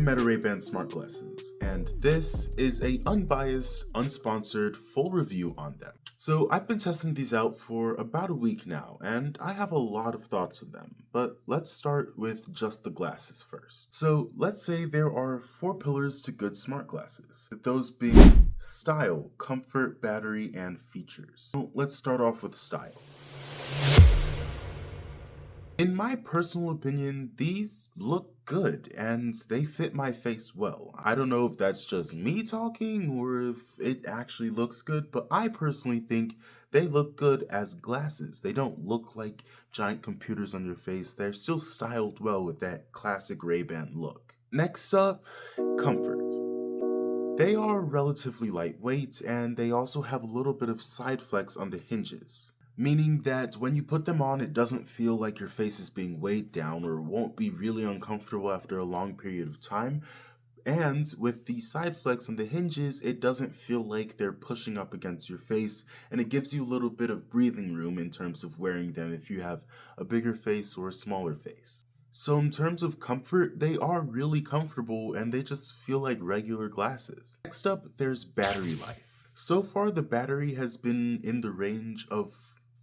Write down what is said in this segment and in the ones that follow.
Meta Ray-Ban smart glasses, and this is a unbiased, unsponsored, full review on them. So I've been testing these out for about a week now, and I have a lot of thoughts on them, but let's start with just the glasses first. So let's say there are 4 pillars to good smart glasses, those being style, comfort, battery, and features. So let's start off with style. In my personal opinion, these look good and they fit my face well. I don't know if that's just me talking or if it actually looks good, but I personally think they look good as glasses. They don't look like giant computers on your face. They're still styled well with that classic Ray-Ban look. Next up, comfort. They are relatively lightweight and they also have a little bit of side flex on the hinges, meaning that when you put them on, it doesn't feel like your face is being weighed down or won't be really uncomfortable after a long period of time. And with the side flex on the hinges, it doesn't feel like they're pushing up against your face, and it gives you a little bit of breathing room in terms of wearing them if you have a bigger face or a smaller face. So in terms of comfort, they are really comfortable and they just feel like regular glasses. Next up, there's battery life. So far, the battery has been in the range of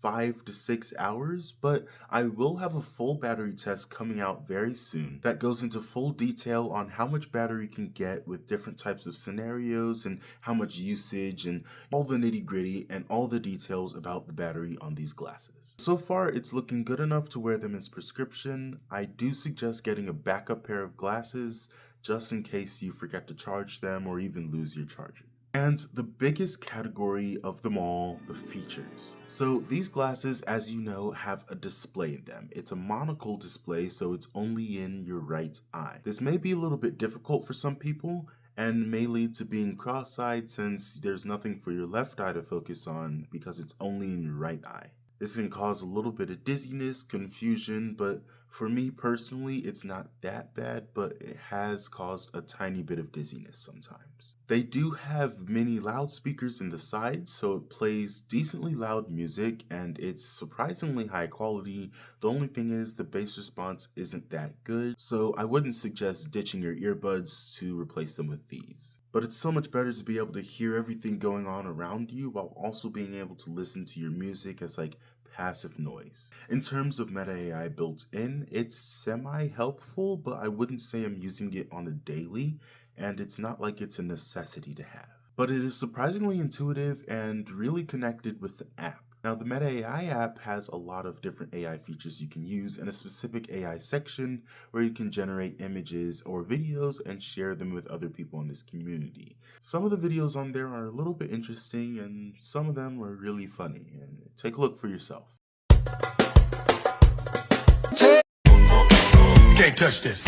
5 to 6 hours, but I will have a full battery test coming out very soon that goes into full detail on how much battery you can get with different types of scenarios and how much usage and all the nitty-gritty and all the details about the battery on these glasses. So far, it's looking good enough to wear them as prescription. I do suggest getting a backup pair of glasses just in case you forget to charge them or even lose your charger. And the biggest category of them all, the features. So these glasses, as you know, have a display in them. It's a monocle display, so it's only in your right eye. This may be a little bit difficult for some people and may lead to being cross-eyed since there's nothing for your left eye to focus on because it's only in your right eye. This can cause a little bit of dizziness, confusion, but for me personally, it's not that bad, but it has caused a tiny bit of dizziness sometimes. They do have mini loudspeakers in the sides, so it plays decently loud music and it's surprisingly high quality. The only thing is the bass response isn't that good, so I wouldn't suggest ditching your earbuds to replace them with these. But it's so much better to be able to hear everything going on around you while also being able to listen to your music as like passive noise. In terms of Meta AI built in, it's semi-helpful, but I wouldn't say I'm using it on a daily, and it's not like it's a necessity to have. But it is surprisingly intuitive and really connected with the app. Now, the Meta AI app has a lot of different AI features you can use and a specific AI section where you can generate images or videos and share them with other people in this community. Some of the videos on there are a little bit interesting and some of them are really funny. And take a look for yourself. You can't touch this.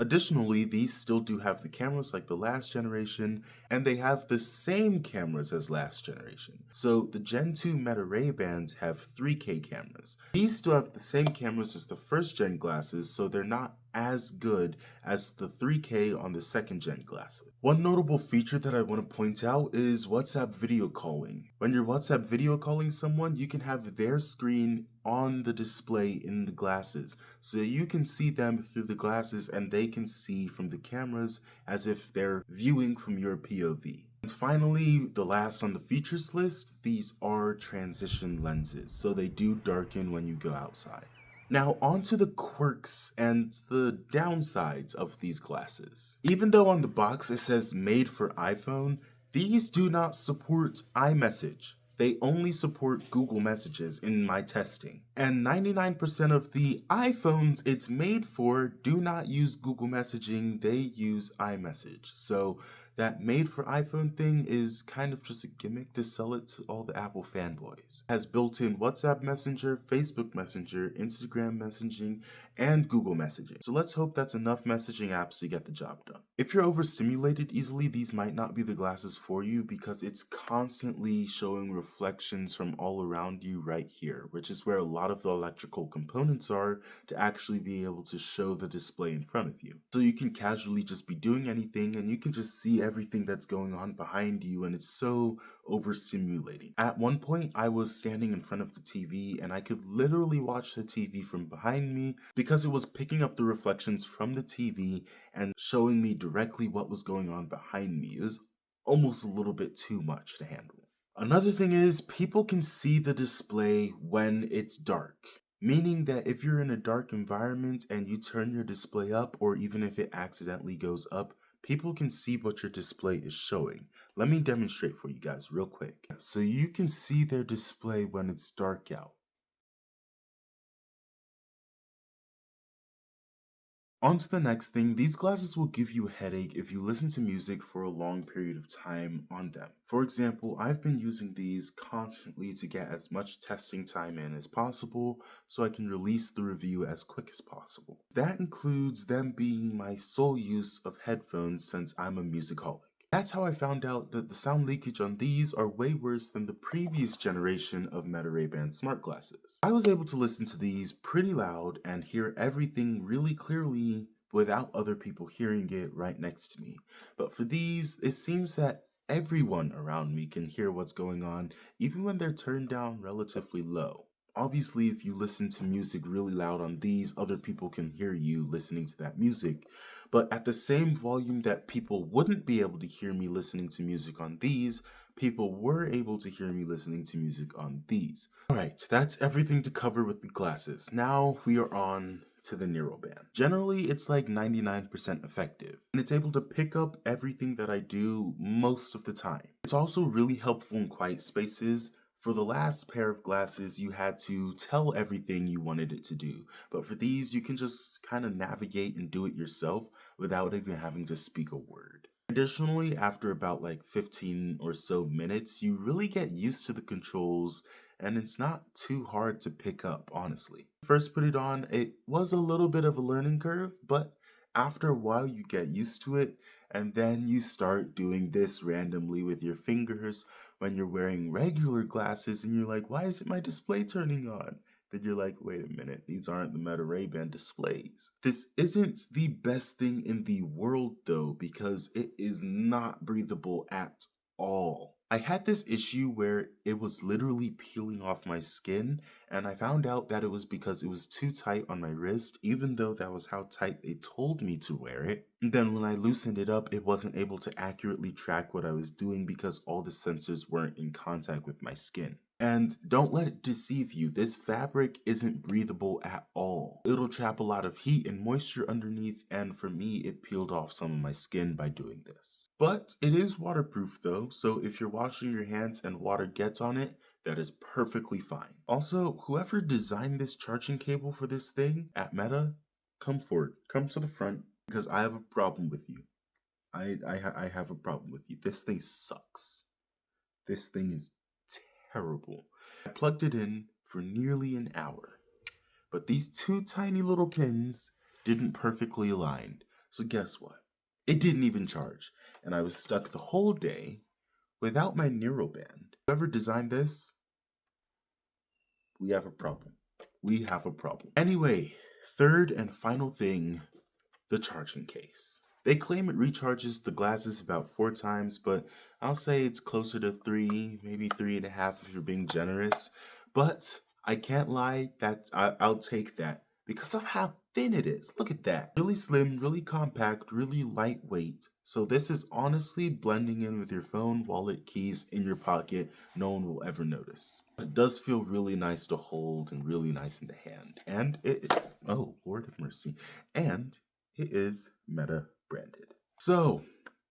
Additionally, these still do have the cameras like the last generation, and they have the same cameras as last generation. So the Gen 2 Meta Ray-Bans have 3K cameras. These still have the same cameras as the first gen glasses, so they're not as good as the 3K on the second gen glasses. One notable feature that I want to point out is WhatsApp video calling. When you're WhatsApp video calling someone, you can have their screen on the display in the glasses, so you can see them through the glasses and they can see from the cameras as if they're viewing from your POV. And finally, the last on the features list, these are transition lenses, so they do darken when you go outside. Now onto the quirks and the downsides of these glasses. Even though on the box it says made for iPhone, these do not support iMessage. They only support Google Messages in my testing. And 99% of the iPhones it's made for do not use Google Messaging, they use iMessage. So that made for iPhone thing is kind of just a gimmick to sell it to all the Apple fanboys. It has built-in WhatsApp Messenger, Facebook Messenger, Instagram messaging, and Google Messaging. So let's hope that's enough messaging apps to get the job done. If you're overstimulated easily, these might not be the glasses for you because it's constantly showing reflections from all around you right here, which is where a lot of the electrical components are to actually be able to show the display in front of you. So you can casually just be doing anything and you can just see everything that's going on behind you, and it's so overstimulating. At one point, I was standing in front of the TV and I could literally watch the TV from behind me because it was picking up the reflections from the TV and showing me directly what was going on behind me. It was almost a little bit too much to handle. Another thing is, people can see the display when it's dark. Meaning that if you're in a dark environment and you turn your display up, or even if it accidentally goes up, people can see what your display is showing. Let me demonstrate for you guys real quick. So you can see their display when it's dark out. On to the next thing, these glasses will give you a headache if you listen to music for a long period of time on them. For example, I've been using these constantly to get as much testing time in as possible so I can release the review as quick as possible. That includes them being my sole use of headphones since I'm a musicaholic. That's how I found out that the sound leakage on these are way worse than the previous generation of Meta Ray-Ban smart glasses. I was able to listen to these pretty loud and hear everything really clearly without other people hearing it right next to me. But for these, it seems that everyone around me can hear what's going on, even when they're turned down relatively low. Obviously, if you listen to music really loud on these, other people can hear you listening to that music. But at the same volume that people wouldn't be able to hear me listening to music on these, people were able to hear me listening to music on these. Alright, that's everything to cover with the glasses. Now we are on to the Neuroband. Generally, it's like 99% effective, and it's able to pick up everything that I do most of the time. It's also really helpful in quiet spaces. For the last pair of glasses, you had to tell everything you wanted it to do, but for these, you can just kind of navigate and do it yourself without even having to speak a word. Additionally, after about like 15 or so minutes, you really get used to the controls and it's not too hard to pick up, honestly. First put it on, it was a little bit of a learning curve, but after a while you get used to it and then you start doing this randomly with your fingers when you're wearing regular glasses and you're like, why isn't my display turning on? Then you're like, wait a minute, these aren't the Meta Ray-Ban displays. This isn't the best thing in the world though, because it is not breathable at all. I had this issue where it was literally peeling off my skin, and I found out that it was because it was too tight on my wrist, even though that was how tight they told me to wear it. And then when I loosened it up, it wasn't able to accurately track what I was doing because all the sensors weren't in contact with my skin. And don't let it deceive you, this fabric isn't breathable at all. It'll trap a lot of heat and moisture underneath, and for me, it peeled off some of my skin by doing this. But it is waterproof though, so if you're washing your hands and water gets on it, that is perfectly fine. Also, whoever designed this charging cable for this thing at Meta, come forward, come to the front, because I have a problem with you. I have a problem with you. This thing sucks. This thing is terrible. I plugged it in for nearly an hour, but these two tiny little pins didn't perfectly align. So guess what? It didn't even charge, and I was stuck the whole day without my Neuroband. Whoever designed this, we have a problem. We have a problem. Anyway, third and final thing, the charging case. They claim it recharges the glasses about 4 times, but I'll say it's closer to 3, maybe 3.5 if you're being generous. But I can't lie, I'll take that because of how thin it is. Look at that. Really slim, really compact, really lightweight. So this is honestly blending in with your phone, wallet, keys in your pocket. No one will ever notice. It does feel really nice to hold and really nice in the hand. And oh, Lord have mercy. And it is Meta branded. So,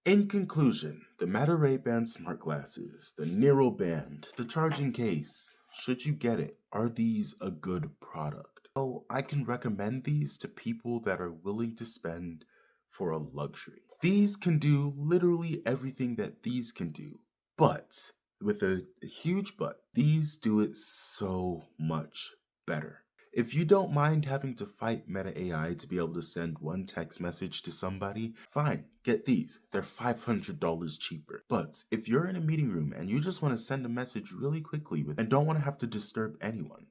in conclusion, the Meta Ray-Ban smart glasses, the Neuroband, the charging case, should you get it, are these a good product? Well, I can recommend these to people that are willing to spend for a luxury. These can do literally everything that these can do, but with a huge but, these do it so much better. If you don't mind having to fight Meta AI to be able to send one text message to somebody, fine, get these. They're $500 cheaper. But if you're in a meeting room and you just want to send a message really quickly and don't want to have to disturb anyone,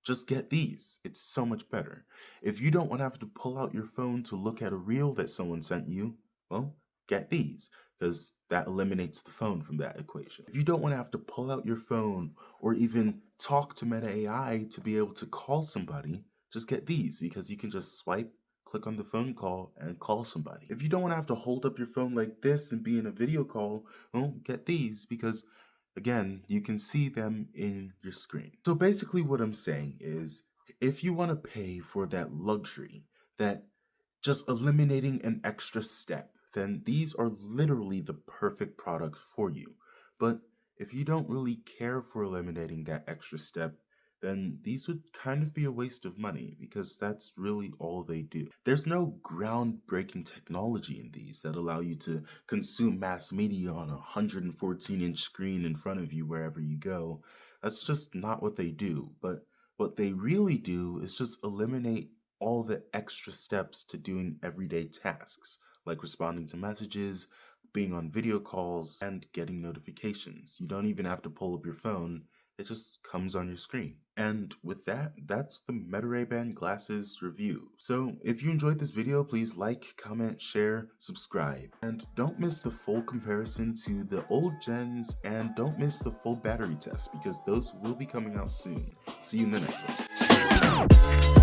just get these. It's so much better. If you don't want to have to pull out your phone to look at a reel that someone sent you, well, get these. because that eliminates the phone from that equation. If you don't want to have to pull out your phone or even talk to Meta AI to be able to call somebody, just get these because you can just swipe, click on the phone call, and call somebody. If you don't want to have to hold up your phone like this and be in a video call, well, get these because again, you can see them in your screen. So basically what I'm saying is if you want to pay for that luxury, that just eliminating an extra step, then these are literally the perfect product for you. But if you don't really care for eliminating that extra step, then these would kind of be a waste of money because that's really all they do. There's no groundbreaking technology in these that allow you to consume mass media on a 114-inch screen in front of you wherever you go. That's just not what they do. But what they really do is just eliminate all the extra steps to doing everyday tasks, like responding to messages, being on video calls, and getting notifications. You don't even have to pull up your phone, it just comes on your screen. And with that, that's the Meta Ray-Ban glasses review. So if you enjoyed this video, please like, comment, share, subscribe. And don't miss the full comparison to the old gens, and don't miss the full battery test because those will be coming out soon. See you in the next one.